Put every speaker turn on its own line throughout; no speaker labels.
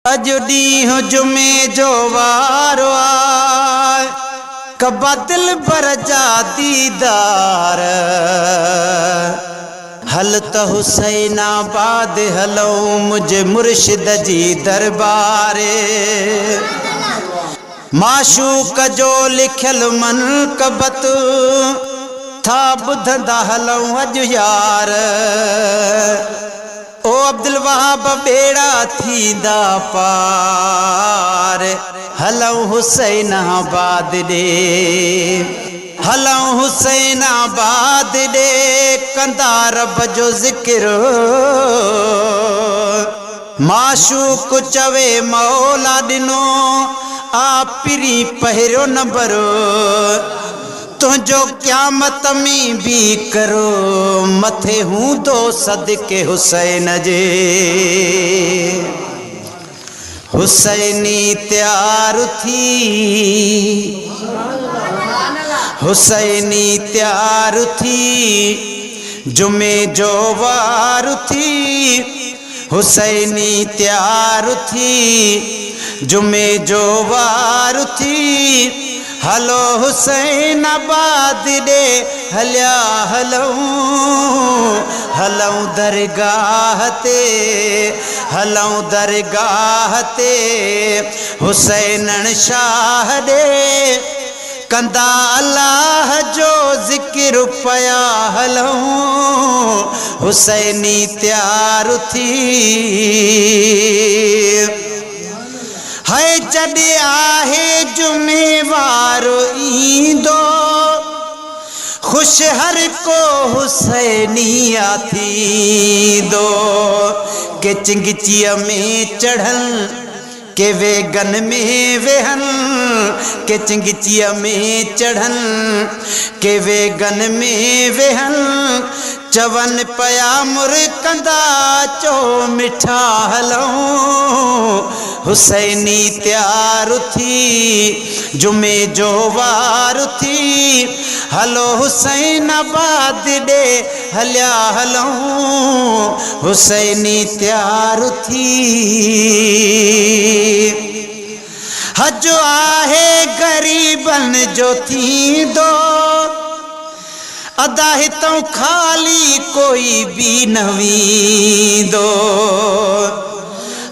अज ॾींहुं जुमे जो वारो आए, कबा दिल भर जा दीदार। हल त हुसैनाबाद हलऊं मुझे मुर्शिद जी दरबारे। माशूक जो लिखियल मनक़बत था ॿुधंदा हलऊं अॼु यार। ओ अब्दुल वहाब बेड़ा थींदा पार, हलऊं हुसैनाबाद ॾे, हलऊं हुसैनाबाद ॾे, कंदा रब जो ज़िक्र। माशूक चवे मौला ॾिनो आ पिरी पहिरियों नंबर, तुझो क़यामत में भी करो मथे हूंदो सदके हुसैन जे। हुसैनी तैयार थी, हुसैनी तैयार थी, जुमे जो वार थी। हुसैनी तैयार थी, जुमे जो वार थी। हलो हुसैनाबाद ॾे हलिया हलऊं, हलऊं दरगाह ते, हलऊं दरगाह ते। हुसैनन शाह ॾे कंदा अल्लाह जो ज़िक्र पया हलऊं। हुसैनी तैयार थी, है जॾे आहे जुमेवार ईंदो, खुश हर को हुसैनिया थींदो। के चिंगचीअ में चढ़न, के वेगन में वेहन, के चिंगचीअ में चढ़न, के वेगन में वेहन। चवन पया मुर कंदा चो मिठा हलऊं। हुसैनी तैयार थी, जुमे जो वार थी। हलो हुसैनाबाद ॾे हलिया हलऊं, हुसैनी तैयार थी। हज आहे गरीबन जो थींदो, अदा हितों खाली कोई भी न वींदो।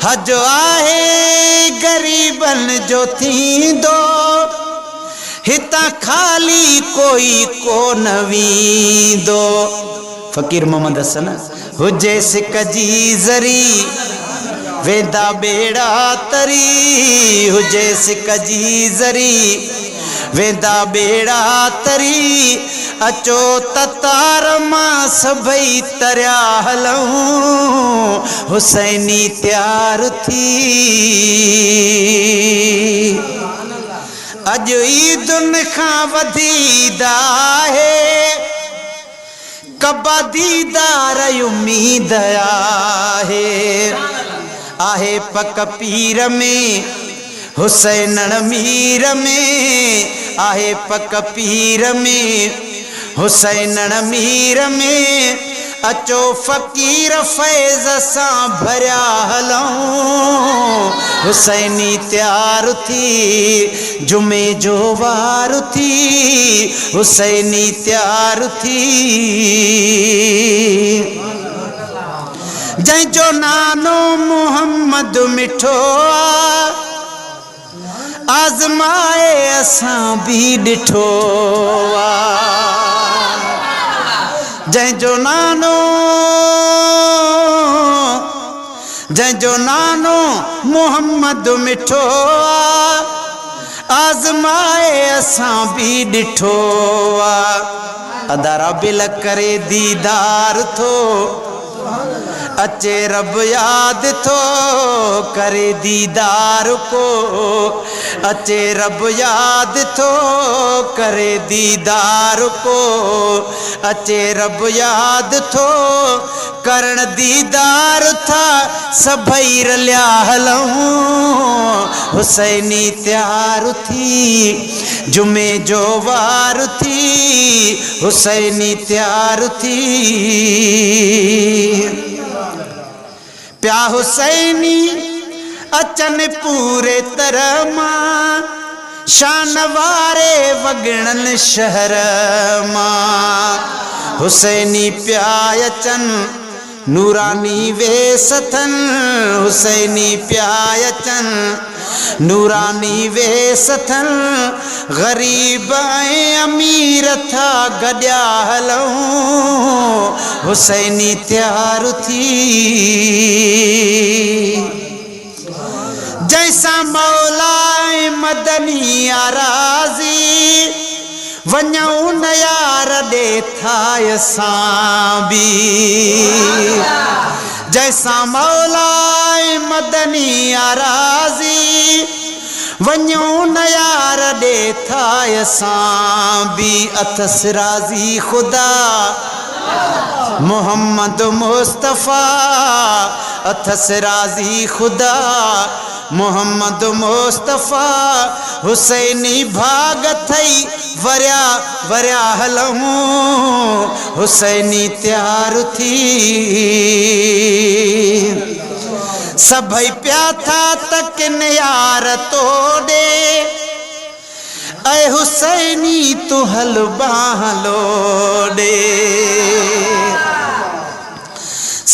हज आहे गरीबन जो थींदो, हितां खाली कोई को न वींदो। फ़कीर मोहम्मद हसन हुजे सिक जी ज़री, वेंदा बेड़ा तरी। हुजे सिक जी ज़री, वेंदा बेड़ा तरी। अचो ततार मां सभई तरिया हलऊं, हुसैनी तैयार थी। अॼु ईदुन खां वधीदा है, कबा दीदार उम्मीद आहे पक पीर में, हुसैनन मीर में आहे पक पीर में, हुसैनन मीर में। अचो फ़कीर फैज़ सां भरिया हलऊं, हुसैनी तैयार थी, जुमे जो वार थी। हुसैनी तैयार थी, जंहिंजो नानो मोहम्मद मिठो आ, आज़माए असां भी ॾिठो आ। जंहिंजो नानो मोहम्मद मिठो आ, आज़माए असां भी ॾिठो आ। अदारा बिल करे दीदार थो, अचे रब याद थो करे दीदार को। अचे रब याद थो करे दीदार को। अचे रब याद थो करण दीदार था सभई रलिया हलऊं। हुसैनी तैयार थी, जुमे जो वार थी। हुसैनी तैयार थी, प्या हुसैनी अचन पूरे तरह मां शान वारे वगणन शहर मां हुसैनी प्या अचन नूरानी वेसथन हुसैनी प्या अचन नूरानी वेसथन गरीब ऐं अमीर था गॾिया हलूं हुसैनी तैयार थी जैसा मौला मदनी आराज़ी वञूं न यार ॾेथा असां बि जैसा मौला मदनी आराज़ी वञूं न यार ॾेथा असां बि अथस राज़ी ख़ुदा मोहम्मद मुस्तफ़ा अथस राज़ी ख़ुदा मोहम्मद मुस्तफ़ा हुसैनी भाग थई वरिया वरिया हलूं हुसैनी तैयार थी सभई प्या था तकिन यार तोड़े ऐ हुसैनी तू हल बाहलोड़े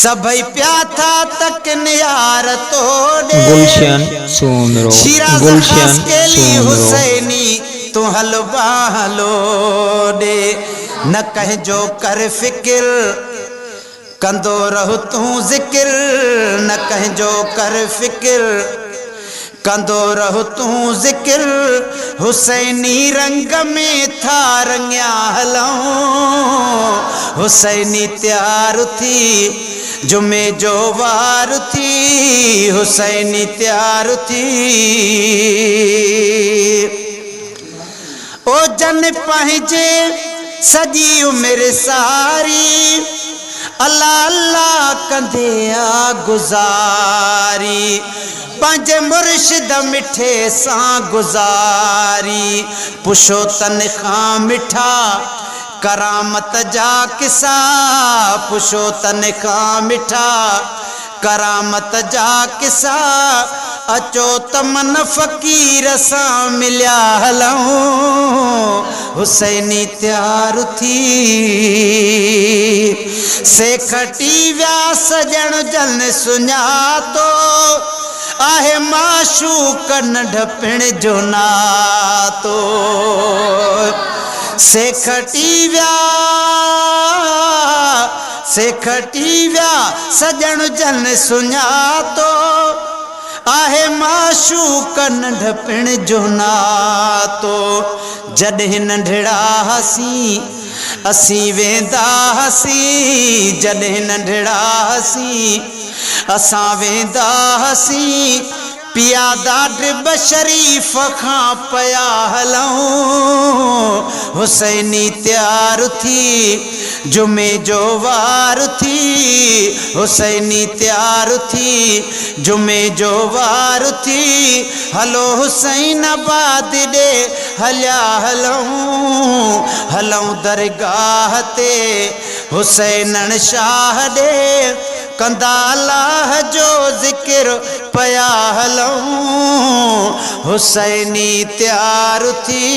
सभई प्या था तकिन यार तोड़े
गुलशन सोमरो गुलशन सोमरो
हुसैनी तू हल बाहलोड़े न कहजो कर फिक्र कंदो रहो तू जिक्र न कहजो कर फिक्र कंदो रहो तू जिक्र हुसैनी रंग में था रंगिया हलूं हुसैनी तैयार थी जुमे जो वार थी हुसैनी तैयार थी ओ जन पंहिंजे सजी उम्र सारी अल्लाह अल्लाह कंदे आ गुजारी पंहिंजे मुर्शिद मिठे सां गुजारी पुछो तनखां मिठा करामत जा किसा पुछो तनखां मिठा करामत जा किसा अचो तमन फ़कीर सां मिलिया हलूं हुसैनी तैयार थी सेखटी विया सजण जन सुञातो आहे माशूक नंढपिण जो नातो सेखटी विया सजण जन सुञातो आहे माशूक नंढपिण जो नातो जॾहिं नंढड़ा हसी असीं वेंदा हसी जॾहिं नंढड़ा हसी असां वेंदा हसी पियादा ड्रिब शरीफ़ खां पया हलूं हुसैनी तैयार थी जुमे जो वार थी हुसैनी तैयार थी जुमे जो वार थी हलो हुसैनाबाद ॾे हलिया हलूं दरगाह ते हुसैनन शाह ॾे कंदा अल्लाह जो ज़िक्र पया हलूं हुसैनी तैयार थी।